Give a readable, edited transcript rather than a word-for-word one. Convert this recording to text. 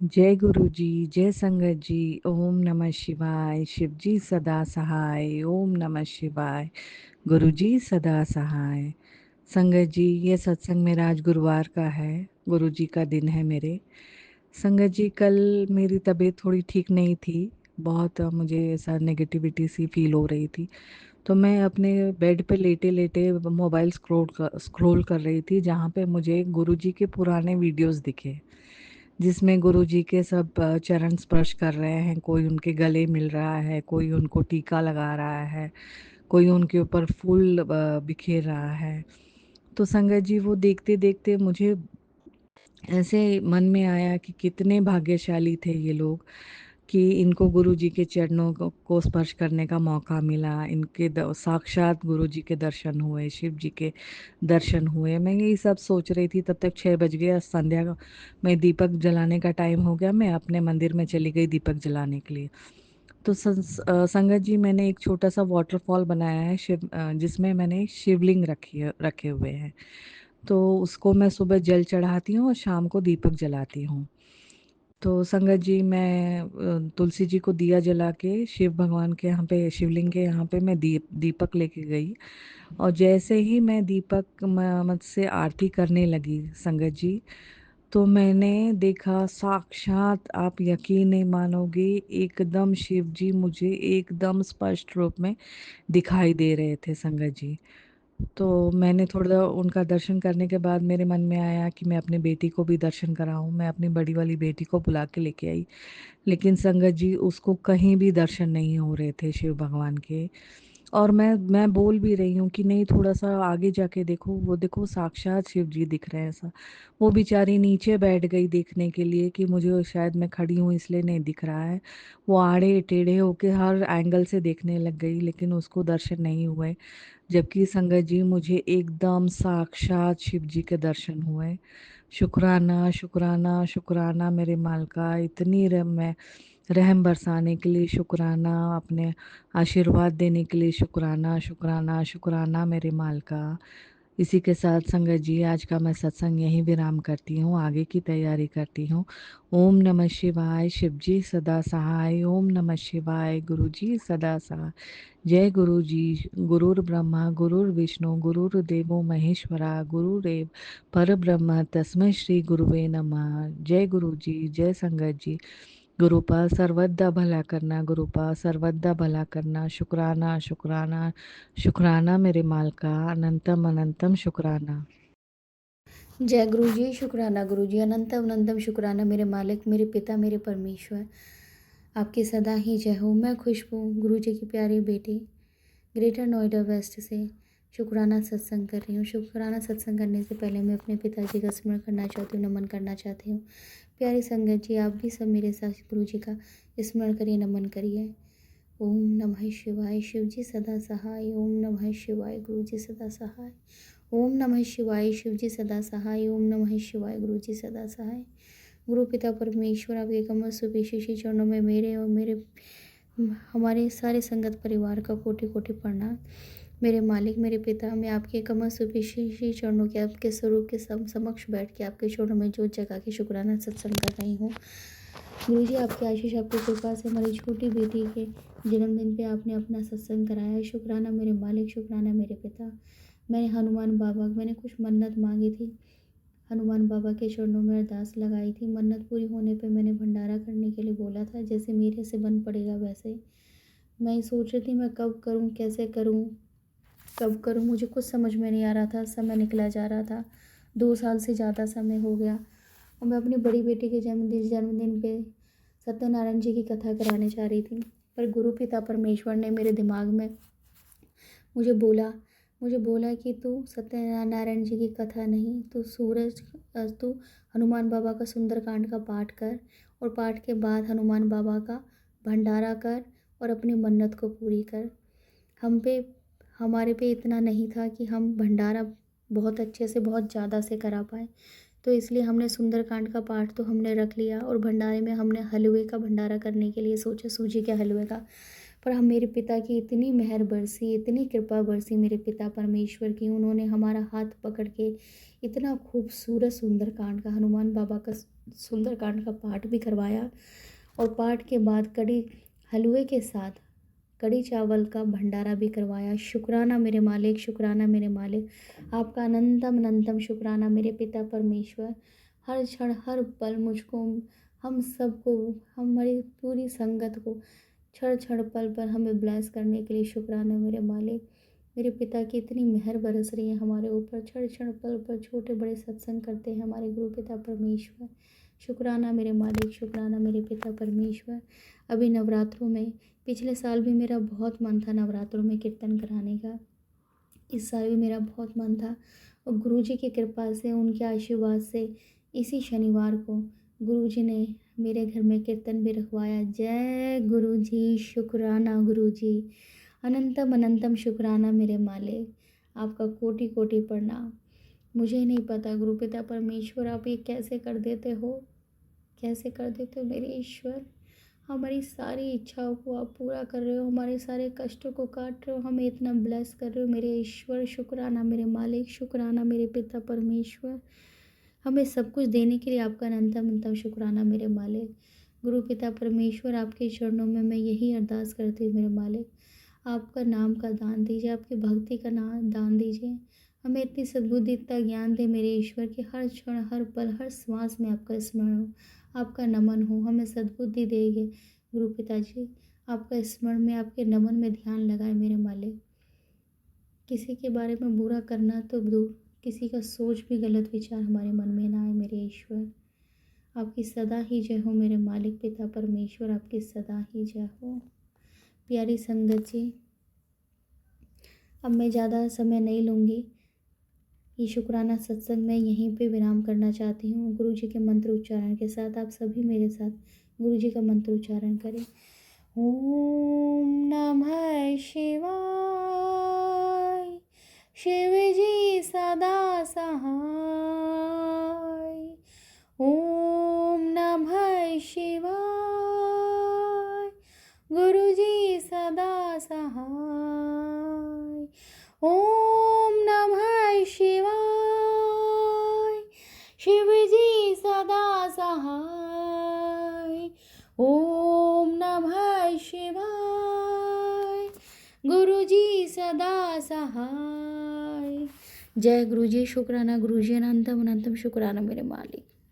जय गुरु जी, जय संगत जी। ओम नमः शिवाय। शिव जी सदा सहाय। ओम नमः शिवाय। गुरु जी सदा सहाय। संगत जी, ये सत्संग मेरा आज गुरुवार का है। गुरु जी का दिन है मेरे। संगत जी, कल मेरी तबीयत थोड़ी ठीक नहीं थी। बहुत मुझे ऐसा नेगेटिविटी सी फील हो रही थी। तो मैं अपने बेड पे लेटे लेटे मोबाइल स्क्रॉल कर रही थी, जहाँ पे मुझे गुरु जी के पुराने वीडियोस दिखे, जिसमें गुरुजी के सब चरण स्पर्श कर रहे हैं। कोई उनके गले मिल रहा है, कोई उनको टीका लगा रहा है, कोई उनके ऊपर फूल बिखेर रहा है। तो संगत जी, वो देखते देखते मुझे ऐसे मन में आया कि कितने भाग्यशाली थे ये लोग कि इनको गुरुजी के चरणों को स्पर्श करने का मौका मिला। इनके साक्षात गुरुजी के दर्शन हुए, शिव जी के दर्शन हुए। मैं यही सब सोच रही थी, तब तक 6 बज गया। संध्या में दीपक जलाने का टाइम हो गया। मैं अपने मंदिर में चली गई दीपक जलाने के लिए। तो संगत जी, मैंने एक छोटा सा वाटरफॉल बनाया है जिसमें मैंने शिवलिंग रखे हुए हैं। तो उसको मैं सुबह जल चढ़ाती हूँ और शाम को दीपक जलाती हूँ। तो संगत जी, मैं तुलसी जी को दिया जला के शिव भगवान के यहाँ पे, शिवलिंग के यहाँ पे मैं दीपक लेके गई। और जैसे ही मैं दीपक मत से आरती करने लगी संगत जी, तो मैंने देखा साक्षात, आप यकीन नहीं मानोगे, एकदम शिव जी मुझे एकदम स्पष्ट रूप में दिखाई दे रहे थे संगत जी। तो मैंने थोड़ा उनका दर्शन करने के बाद मेरे मन में आया कि मैं अपनी बेटी को भी दर्शन कराऊं। मैं अपनी बड़ी वाली बेटी को बुला के लेके आई, लेकिन संगत जी उसको कहीं भी दर्शन नहीं हो रहे थे शिव भगवान के। और मैं बोल भी रही हूँ कि नहीं, थोड़ा सा आगे जाके देखो, वो देखो साक्षात शिव जी दिख रहे हैं ऐसा। वो बेचारी नीचे बैठ गई देखने के लिए कि मुझे शायद मैं खड़ी हूँ इसलिए नहीं दिख रहा है। वो आड़े टेढ़े होके हर एंगल से देखने लग गई, लेकिन उसको दर्शन नहीं हुए। जबकि संगत जी, मुझे एकदम साक्षात शिव जी के दर्शन हुए। शुक्राना शुक्राना शुक्राना मेरे मालका, इतनी मैं रहम बरसाने के लिए शुक्राना, अपने आशीर्वाद देने के लिए शुक्राना शुक्राना शुक्राना मेरे मालका। इसी के साथ संगत जी, आज का मैं सत्संग यहीं विराम करती हूँ, आगे की तैयारी करती हूँ। ओम नमः शिवाय। शिव जी सदा सहाय। ओम नमः शिवाय। गुरु जी सदा सहाय। जय गुरु जी। गुरुर् ब्रह्मा गुरुर्विष्णु गुरुर्देवो महेश्वरा, गुरुरेव परब्रह्म तस्मै श्री गुरुवे नमः। जय गुरु जी, जय संगत जी। गुरुपा सर्वदा भला करना, गुरुपा सर्वदा भला करना। शुक्राना शुक्राना शुक्राना मेरे मालका, अनंतम अनंतम शुक्राना। जय गुरु जी। शुक्राना गुरु जी। अनंतम अनंतम शुक्राना मेरे मालिक, मेरे पिता, मेरे परमेश्वर। आपकी सदा ही जय हो। मैं खुशबू, गुरु जी की प्यारी बेटी, ग्रेटर नोएडा वेस्ट से शुक्राना सत्संग कर रही हूँ। शुक्राना सत्संग करने से पहले मैं अपने पिताजी का स्मरण करना चाहती हूँ, नमन करना चाहती हूँ। प्यारी संगत जी, आप भी सब मेरे साथ गुरु जी का स्मरण करिए, नमन करिए। ओम नमः शिवाय। शिव जी सदा सहाय। ओम नमः शिवाय। गुरु जी सदा सहाय। ओम नमः शिवाय। शिव जी सदा सहाय। ओम नमः शिवाय। गुरु जी सदा सहाय। गुरु पिता परमेश्वर, आपके कमल सुपेशी चरणों में मेरे और मेरे हमारे सारे संगत परिवार का कोटि कोटि प्रणाम। मेरे मालिक, मेरे पिता, मैं आपके कमल सुपेशी चरणों के, आपके स्वरूप के समक्ष बैठ के आपके चरणों में जोत जगा के शुक्राना सत्संग कर रही हूँ। गुरु जी, आपकी आशीष, आपकी कृपा से हमारी छोटी बेटी के जन्मदिन पे आपने अपना सत्संग कराया है। शुक्राना मेरे मालिक, शुक्राना मेरे पिता। मैंने हनुमान बाबा, मैंने कुछ मन्नत मांगी थी, हनुमान बाबा के चरणों में अरदास लगाई थी। मन्नत पूरी होने पे मैंने भंडारा करने के लिए बोला था, जैसे मेरे से बन पड़ेगा वैसे। मैं ये सोच रही थी मैं कब करूँ, कैसे करूँ, कब करूँ, मुझे कुछ समझ में नहीं आ रहा था। समय निकला जा रहा था, 2 साल से ज़्यादा समय हो गया। और मैं अपनी बड़ी बेटी के जन्मदिन पे सत्यनारायण जी की कथा कराने जा रही थी, पर गुरु पिता परमेश्वर ने मेरे दिमाग में मुझे बोला मुझे बोला कि तू सत्यनारायण जी की कथा नहीं, तू हनुमान बाबा का सुंदरकांड का पाठ कर, और पाठ के बाद हनुमान बाबा का भंडारा कर और अपनी मन्नत को पूरी कर। हम पे हमारे पे इतना नहीं था कि हम भंडारा बहुत अच्छे से, बहुत ज़्यादा से करा पाए, तो इसलिए हमने सुंदरकांड का पाठ तो हमने रख लिया, और भंडारे में हमने हलवे का भंडारा करने के लिए सोचा, सूजी के हलवे का। पर हम मेरे पिता की इतनी मेहर बरसी, इतनी कृपा बरसी मेरे पिता परमेश्वर की, उन्होंने हमारा हाथ पकड़ के इतना खूबसूरत सुंदरकांड का, हनुमान बाबा का सुंदरकांड का पाठ भी करवाया और पाठ के बाद कड़ी हलवे के साथ कड़ी चावल का भंडारा भी करवाया। शुक्राना मेरे मालिक, शुक्राना मेरे मालिक, आपका अनंतम अनंतम शुक्राना मेरे पिता परमेश्वर। हर क्षण हर पल मुझको, हम सबको, हमारी पूरी संगत को क्षण क्षण पल पर हमें ब्लेस करने के लिए शुक्राना मेरे मालिक। मेरे पिता की इतनी मेहर बरस रही है हमारे ऊपर, क्षण क्षण पल पर छोटे बड़े सत्संग करते हैं हमारे गुरु पिता परमेश्वर। शुक्राना मेरे मालिक, शुक्राना मेरे पिता परमेश्वर। अभी नवरात्रों में, पिछले साल भी मेरा बहुत मन था नवरात्रों में कीर्तन कराने का, इस साल भी मेरा बहुत मन था और गुरुजी की कृपा से, उनके आशीर्वाद से इसी शनिवार को गुरुजी ने मेरे घर में कीर्तन भी रखवाया। जय गुरुजी, शुक्राना गुरुजी, अनंतम अनंतम शुक्राना मेरे मालिक, आपका कोटि कोटि प्रणाम। मुझे नहीं पता गुरु पिता परमेश्वर आप ये कैसे कर देते हो, कैसे कर देते हो मेरे ईश्वर। हमारी सारी इच्छाओं को आप पूरा कर रहे हो, हमारे सारे कष्टों को काट रहे हो, हमें इतना ब्लेस कर रहे हो मेरे ईश्वर। शुक्राना मेरे मालिक, शुक्राना मेरे पिता परमेश्वर, हमें सब कुछ देने के लिए आपका अनंतम अनंतम शुक्राना मेरे मालिक। गुरु पिता परमेश्वर, आपके चरणों में मैं यही अरदास करती हूँ मेरे मालिक, आपका नाम का दान दीजिए, आपकी भक्ति का नाम दान दीजिए, हमें इतनी सद्बुद्धि, इतना ज्ञान दे मेरे ईश्वर कि हर क्षण हर पल हर श्वास में आपका स्मरण हो, आपका नमन हो, हमें सद्बुद्धि देंगे गुरु पिताजी। आपका स्मरण में, आपके नमन में ध्यान लगाए मेरे मालिक। किसी के बारे में बुरा करना तो दूर, किसी का सोच भी गलत विचार हमारे मन में ना आए मेरे ईश्वर। आपकी सदा ही जय हो मेरे मालिक पिता परमेश्वर, आपकी सदा ही जय हो। प्यारी संगत जी, अब मैं ज़्यादा समय नहीं लूँगी, ये शुक्राना सत्संग मैं यहीं पे विराम करना चाहती हूँ। गुरु जी के मंत्र उच्चारण के साथ आप सभी मेरे साथ गुरु जी का मंत्र उच्चारण करें। ओम नमः शिवाय, शिव जी सदा सहाय। ओम नमः शिवाय, गुरु जी सदा सहाय। ओम नमः शिवाय, शिव जी सदा सहाय। ओम नमः शिवाय, गुरु जी सदा सहाय। जय गुरु जी, शुक्राना गुरु जी, अनंतम अनंतम शुक्राना मेरे मालिक।